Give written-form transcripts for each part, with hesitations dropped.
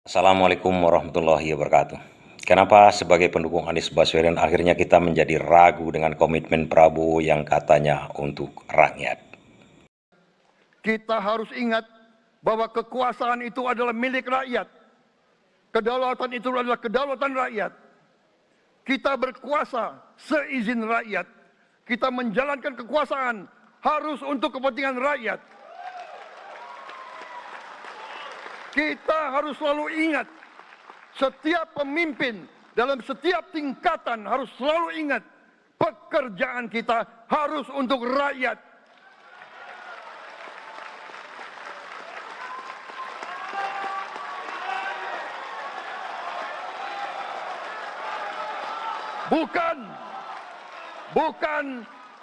Assalamualaikum warahmatullahi wabarakatuh. Kenapa sebagai pendukung Anies Baswedan akhirnya kita menjadi ragu dengan komitmen Prabowo yang katanya untuk rakyat? Kita harus ingat bahwa kekuasaan itu adalah milik rakyat. Kedaulatan itu adalah kedaulatan rakyat. Kita berkuasa seizin rakyat. Kita menjalankan kekuasaan harus untuk kepentingan rakyat. Kita harus selalu ingat, setiap pemimpin dalam setiap tingkatan harus selalu ingat, pekerjaan kita harus untuk rakyat.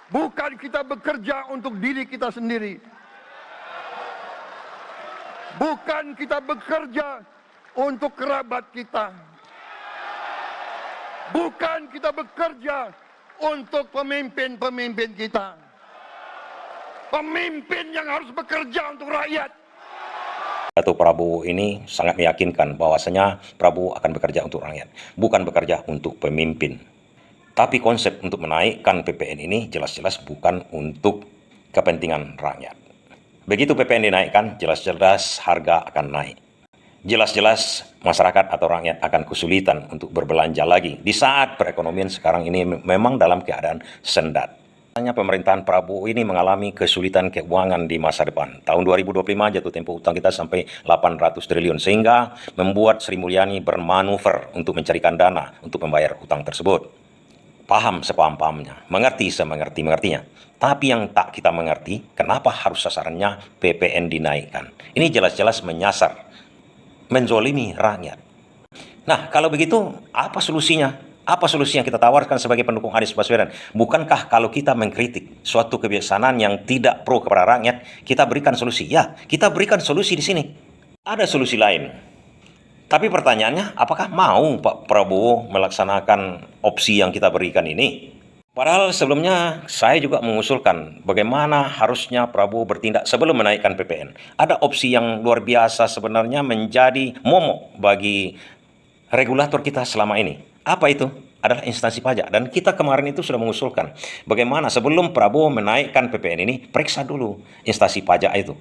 Bukan kita bekerja untuk diri kita sendiri. Bukan kita bekerja untuk kerabat kita. Bukan kita bekerja untuk pemimpin-pemimpin kita. Pemimpin yang harus bekerja untuk rakyat. Atau Prabowo ini sangat meyakinkan bahwasanya Prabowo akan bekerja untuk rakyat, bukan bekerja untuk pemimpin. Tapi konsep untuk menaikkan PPN ini jelas-jelas bukan untuk kepentingan rakyat. Begitu PPN dinaikkan, jelas-jelas harga akan naik. Jelas-jelas masyarakat atau rakyat akan kesulitan untuk berbelanja lagi di saat perekonomian sekarang ini memang dalam keadaan sendat. Hanya pemerintahan Prabowo ini mengalami kesulitan keuangan di masa depan. Tahun 2025 jatuh tempo utang kita sampai 800 triliun sehingga membuat Sri Mulyani bermanuver untuk mencarikan dana untuk membayar utang tersebut. Paham sepaham-pahamnya, mengerti semengerti-mengertinya. Tapi yang tak kita mengerti, kenapa harus sasarannya PPN dinaikkan. Ini jelas-jelas menyasar, menzolimi rakyat. Nah, kalau begitu, apa solusinya? Apa solusi yang kita tawarkan sebagai pendukung Anies Baswedan? Bukankah kalau kita mengkritik suatu kebiasaan yang tidak pro kepada rakyat, kita berikan solusi? Ya, kita berikan solusi di sini. Ada solusi lain. Tapi pertanyaannya, apakah mau Pak Prabowo melaksanakan opsi yang kita berikan ini? Padahal sebelumnya saya juga mengusulkan bagaimana harusnya Prabowo bertindak sebelum menaikkan PPN. Ada opsi yang luar biasa sebenarnya menjadi momok bagi regulator kita selama ini. Apa itu? Adalah instansi pajak. Dan kita kemarin itu sudah mengusulkan bagaimana sebelum Prabowo menaikkan PPN ini, periksa dulu instansi pajak itu.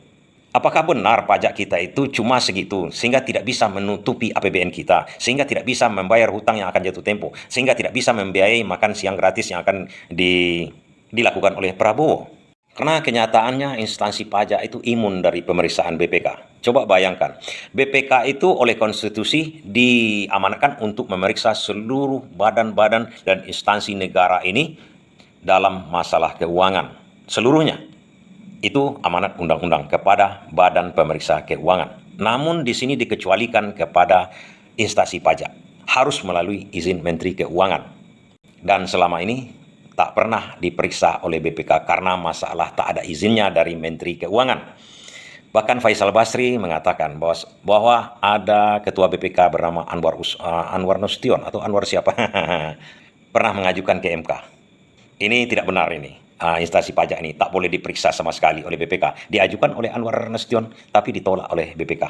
Apakah benar pajak kita itu cuma segitu, sehingga tidak bisa menutupi APBN kita, sehingga tidak bisa membayar hutang yang akan jatuh tempo, sehingga tidak bisa membiayai makan siang gratis yang akan dilakukan oleh Prabowo? Karena kenyataannya instansi pajak itu imun dari pemeriksaan BPK. Coba bayangkan, BPK itu oleh konstitusi diamanatkan untuk memeriksa seluruh badan-badan dan instansi negara ini dalam masalah keuangan. Seluruhnya. Itu amanat undang-undang kepada Badan Pemeriksa Keuangan. Namun di sini dikecualikan kepada instansi pajak. Harus melalui izin Menteri Keuangan. Dan selama ini tak pernah diperiksa oleh BPK karena masalah tak ada izinnya dari Menteri Keuangan. Bahkan Faisal Basri mengatakan bahwa ada ketua BPK bernama Anwar Nasution atau Anwar siapa pernah mengajukan ke MK. Ini tidak benar ini. Instansi pajak ini tak boleh diperiksa sama sekali oleh BPK. Diajukan oleh Anwar Nasution, tapi ditolak oleh BPK.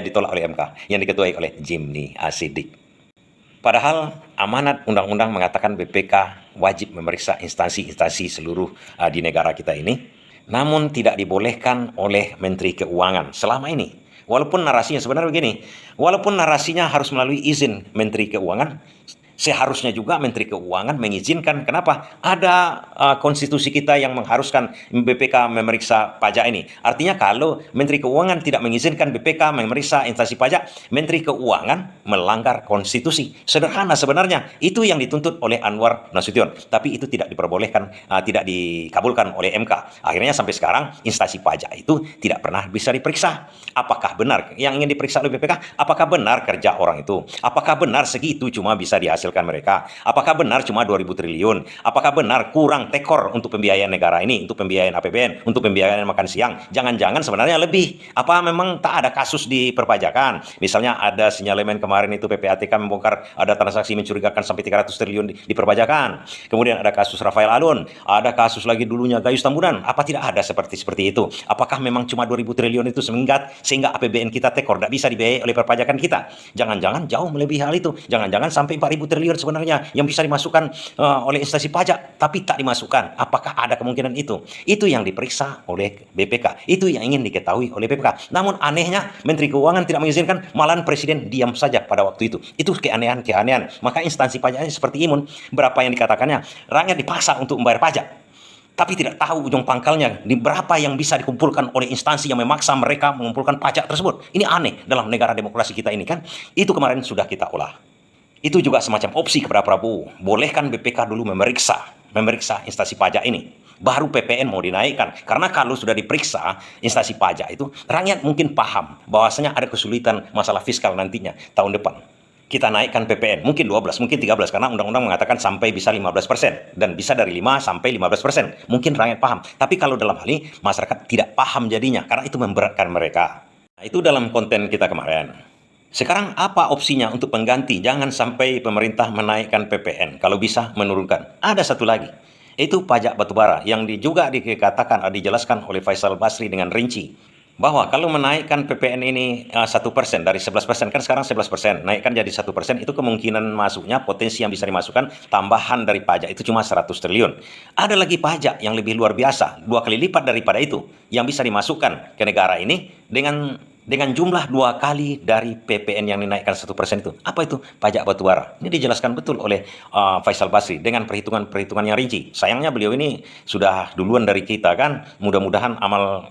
Ditolak oleh MK, yang diketuai oleh Jimny Asidik. Padahal amanat undang-undang mengatakan BPK wajib memeriksa instansi-instansi seluruh di negara kita ini. Namun tidak dibolehkan oleh Menteri Keuangan selama ini. Walaupun narasinya sebenarnya begini, walaupun narasinya harus melalui izin Menteri Keuangan, seharusnya juga Menteri Keuangan mengizinkan. Kenapa? Ada konstitusi kita yang mengharuskan BPK memeriksa pajak ini. Artinya kalau Menteri Keuangan tidak mengizinkan BPK memeriksa instansi pajak, Menteri Keuangan melanggar konstitusi. Sederhana sebenarnya. Itu yang dituntut oleh Anwar Nasution. Tapi itu tidak diperbolehkan, tidak dikabulkan oleh MK. Akhirnya sampai sekarang instansi pajak itu tidak pernah bisa diperiksa. Apakah benar yang ingin diperiksa oleh BPK? Apakah benar kerja orang itu? Apakah benar segitu cuma bisa dihasilkan dihasilkan mereka? Apakah benar cuma 2.000 triliun? Apakah benar kurang tekor untuk pembiayaan negara ini, untuk pembiayaan APBN, untuk pembiayaan makan siang? Jangan-jangan sebenarnya lebih. Apa memang tak ada kasus di perpajakan? Misalnya ada sinyalemen kemarin itu PPATK membongkar ada transaksi mencurigakan sampai 300 triliun di perpajakan. Kemudian ada kasus Rafael Alun, ada kasus lagi dulunya Gayus Tambunan. Apa tidak ada seperti itu? Apakah memang cuma 2.000 triliun itu sehingga APBN kita tekor, tidak bisa dibiayai oleh perpajakan kita? Jangan-jangan jauh melebihi hal itu. Jangan-jangan sampai 4.000 triliun sebenarnya yang bisa dimasukkan oleh instansi pajak, tapi tak dimasukkan. Apakah ada kemungkinan itu? Itu yang diperiksa oleh BPK. Itu yang ingin diketahui oleh BPK. Namun anehnya, Menteri Keuangan tidak mengizinkan, malahan Presiden diam saja pada waktu itu. Itu keanehan-keanehan. Maka instansi pajaknya seperti imun. Berapa yang dikatakannya? Rakyat dipaksa untuk membayar pajak, tapi tidak tahu ujung pangkalnya di berapa yang bisa dikumpulkan oleh instansi yang memaksa mereka mengumpulkan pajak tersebut. Ini aneh dalam negara demokrasi kita ini kan. Itu kemarin sudah kita olah. Itu juga semacam opsi kepada Prabowo. Bolehkan BPK dulu memeriksa instansi pajak ini. Baru PPN mau dinaikkan. Karena kalau sudah diperiksa instansi pajak itu, rakyat mungkin paham bahwasanya ada kesulitan masalah fiskal nantinya tahun depan. Kita naikkan PPN, mungkin 12, mungkin 13, karena undang-undang mengatakan sampai bisa 15%, dan bisa dari 5 sampai 15%. Mungkin rakyat paham, tapi kalau dalam hal ini, masyarakat tidak paham jadinya, karena itu memberatkan mereka. Nah, itu dalam konten kita kemarin. Sekarang apa opsinya untuk pengganti? Jangan sampai pemerintah menaikkan PPN, kalau bisa menurunkan. Ada satu lagi, itu pajak batubara, yang juga dikatakan, dijelaskan oleh Faisal Basri dengan rinci, bahwa kalau menaikkan PPN ini 1% dari 11%, kan sekarang 11%, naikkan jadi 1%, itu kemungkinan masuknya, potensi yang bisa dimasukkan, tambahan dari pajak itu cuma 100 triliun. Ada lagi pajak yang lebih luar biasa, 2 kali lipat daripada itu, yang bisa dimasukkan ke negara ini dengan jumlah 2 kali dari PPN yang dinaikkan 1% itu. Apa itu? Pajak batubara. Ini dijelaskan betul oleh Faisal Basri dengan perhitungan-perhitungan yang rinci. Sayangnya beliau ini sudah duluan dari kita kan. Mudah-mudahan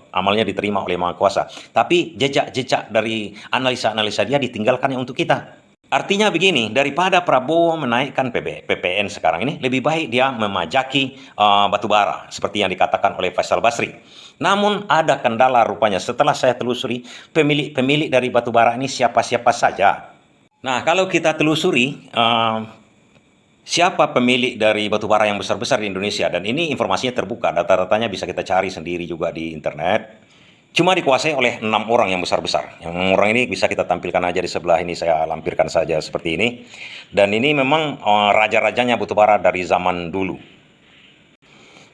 amalnya diterima oleh Maha Kuasa. Tapi jejak-jejak dari analisa-analisa dia ditinggalkannya untuk kita. Artinya begini, daripada Prabowo menaikkan PPN sekarang ini, lebih baik dia memajaki batubara, seperti yang dikatakan oleh Faisal Basri. Namun ada kendala rupanya setelah saya telusuri, pemilik dari batubara ini siapa-siapa saja. Nah, kalau kita telusuri, siapa pemilik dari batubara yang besar-besar di Indonesia, dan ini informasinya terbuka, data-datanya bisa kita cari sendiri juga di internet. Cuma dikuasai oleh 6 orang yang besar-besar. Yang 6 orang ini bisa kita tampilkan aja di sebelah ini, saya lampirkan saja seperti ini. Dan ini memang raja-rajanya batubara dari zaman dulu.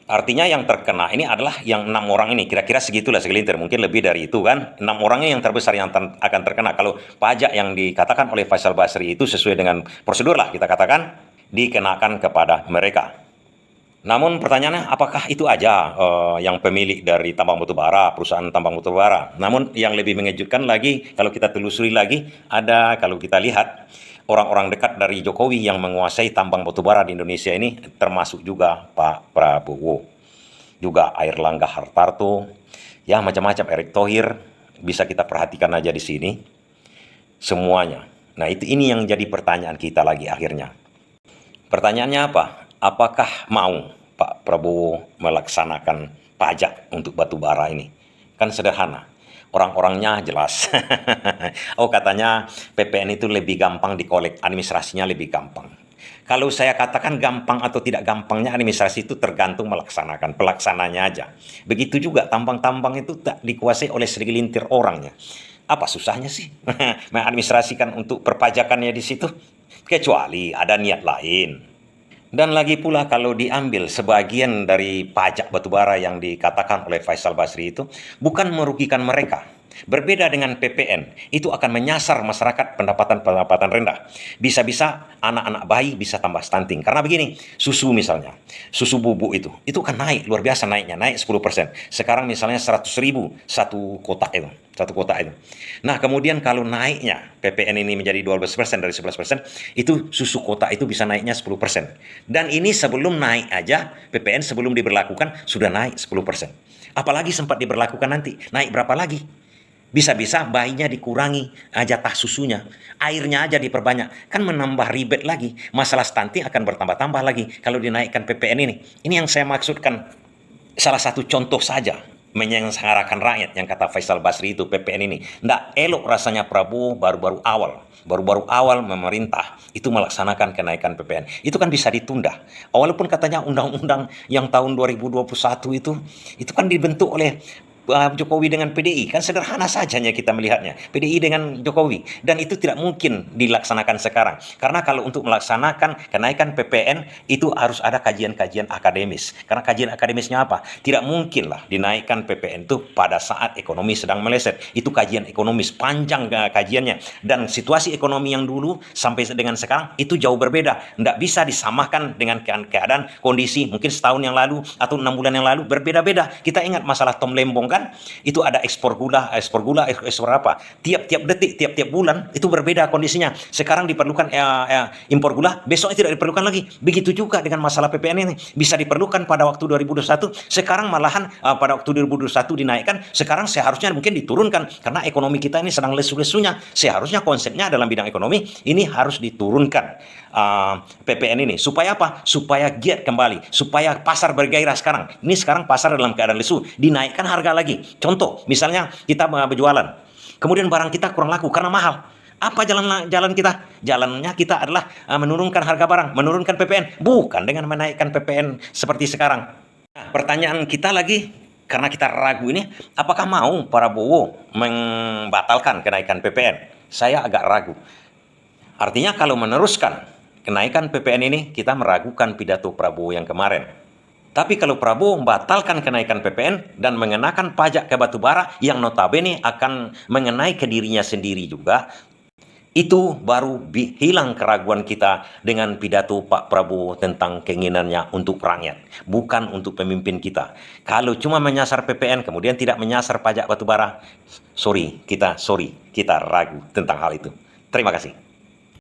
Artinya yang terkena ini adalah yang 6 orang ini, kira-kira segitulah segelintir, mungkin lebih dari itu kan. 6 orangnya yang terbesar yang akan terkena. Kalau pajak yang dikatakan oleh Faisal Basri itu sesuai dengan prosedur lah, kita katakan, dikenakan kepada mereka. Namun pertanyaannya, apakah itu aja yang pemilik dari tambang batubara, perusahaan tambang batubara? Namun yang lebih mengejutkan lagi, kalau kita telusuri lagi, ada kalau kita lihat orang-orang dekat dari Jokowi yang menguasai tambang batubara di Indonesia ini, termasuk juga Pak Prabowo, juga Airlangga Hartarto, ya macam-macam, Erick Thohir, bisa kita perhatikan aja di sini, semuanya. Nah ini yang jadi pertanyaan kita lagi akhirnya. Pertanyaannya apa? Apakah mau Pak Prabowo melaksanakan pajak untuk batubara ini? Kan sederhana. Orang-orangnya jelas. Oh, katanya PPN itu lebih gampang dikolek, administrasinya lebih gampang. Kalau saya katakan gampang atau tidak gampangnya administrasi itu tergantung melaksanakan, pelaksananya aja. Begitu juga tambang-tambang itu tak dikuasai oleh segelintir orangnya. Apa susahnya sih mengadministrasikan untuk perpajakannya di situ? Kecuali ada niat lain. Dan lagi pula kalau diambil sebagian dari pajak batubara yang dikatakan oleh Faisal Basri itu bukan merugikan mereka. Berbeda dengan PPN, itu akan menyasar masyarakat pendapatan rendah. Bisa-bisa anak-anak bayi bisa tambah stunting. Karena begini, susu misalnya, susu bubuk itu kan naik, luar biasa naiknya, naik 10%. Sekarang misalnya 100.000 satu kotak itu. Nah kemudian kalau naiknya PPN ini menjadi 12% dari 11%, itu susu kotak itu bisa naiknya 10%. Dan ini sebelum naik aja, PPN sebelum diberlakukan sudah naik 10%. Apalagi sempat diberlakukan nanti, naik berapa lagi? Bisa-bisa bayinya dikurangi jatah susunya, airnya aja diperbanyak, kan menambah ribet lagi, masalah stunting akan bertambah-tambah lagi kalau dinaikkan PPN ini. Ini yang saya maksudkan, salah satu contoh saja menyengsarakan rakyat yang kata Faisal Basri itu PPN ini. Nggak elok rasanya Prabowo baru-baru awal memerintah itu melaksanakan kenaikan PPN. Itu kan bisa ditunda. Walaupun katanya undang-undang yang tahun 2021 itu kan dibentuk oleh Jokowi dengan PDI, kan sederhana sajanya kita melihatnya, PDI dengan Jokowi, dan itu tidak mungkin dilaksanakan sekarang, karena kalau untuk melaksanakan kenaikan PPN itu harus ada kajian-kajian akademis, karena kajian akademisnya apa? Tidak mungkin lah dinaikkan PPN itu pada saat ekonomi sedang meleset, itu kajian ekonomis, panjang kajiannya, dan situasi ekonomi yang dulu sampai dengan sekarang itu jauh berbeda, tidak bisa disamakan dengan keadaan kondisi mungkin setahun yang lalu atau 6 bulan yang lalu, berbeda-beda. Kita ingat masalah Tom Lembong kan, itu ada ekspor gula, ekspor apa, tiap-tiap detik, tiap-tiap bulan itu berbeda kondisinya. Sekarang diperlukan impor gula, besoknya tidak diperlukan lagi. Begitu juga dengan masalah PPN ini, bisa diperlukan pada waktu 2021, sekarang malahan pada waktu 2021 dinaikkan, sekarang seharusnya mungkin diturunkan, karena ekonomi kita ini sedang lesu-lesunya. Seharusnya konsepnya dalam bidang ekonomi ini harus diturunkan PPN ini, supaya apa? Supaya giat kembali, supaya pasar bergairah. Sekarang pasar dalam keadaan lesu, dinaikkan harga lagi. Contoh, misalnya kita berjualan, kemudian barang kita kurang laku karena mahal. Apa jalan kita? Jalannya kita adalah menurunkan harga barang, menurunkan PPN, bukan dengan menaikkan PPN seperti sekarang. Nah, pertanyaan kita lagi, karena kita ragu ini, apakah mau Prabowo membatalkan kenaikan PPN? Saya agak ragu. Artinya kalau meneruskan kenaikan PPN ini, kita meragukan pidato Prabowo yang kemarin. Tapi kalau Prabowo membatalkan kenaikan PPN dan mengenakan pajak ke batubara yang notabene akan mengenai ke dirinya sendiri juga, itu baru hilang keraguan kita dengan pidato Pak Prabowo tentang keinginannya untuk rakyat, bukan untuk pemimpin kita. Kalau cuma menyasar PPN kemudian tidak menyasar pajak batubara, kita ragu tentang hal itu. Terima kasih.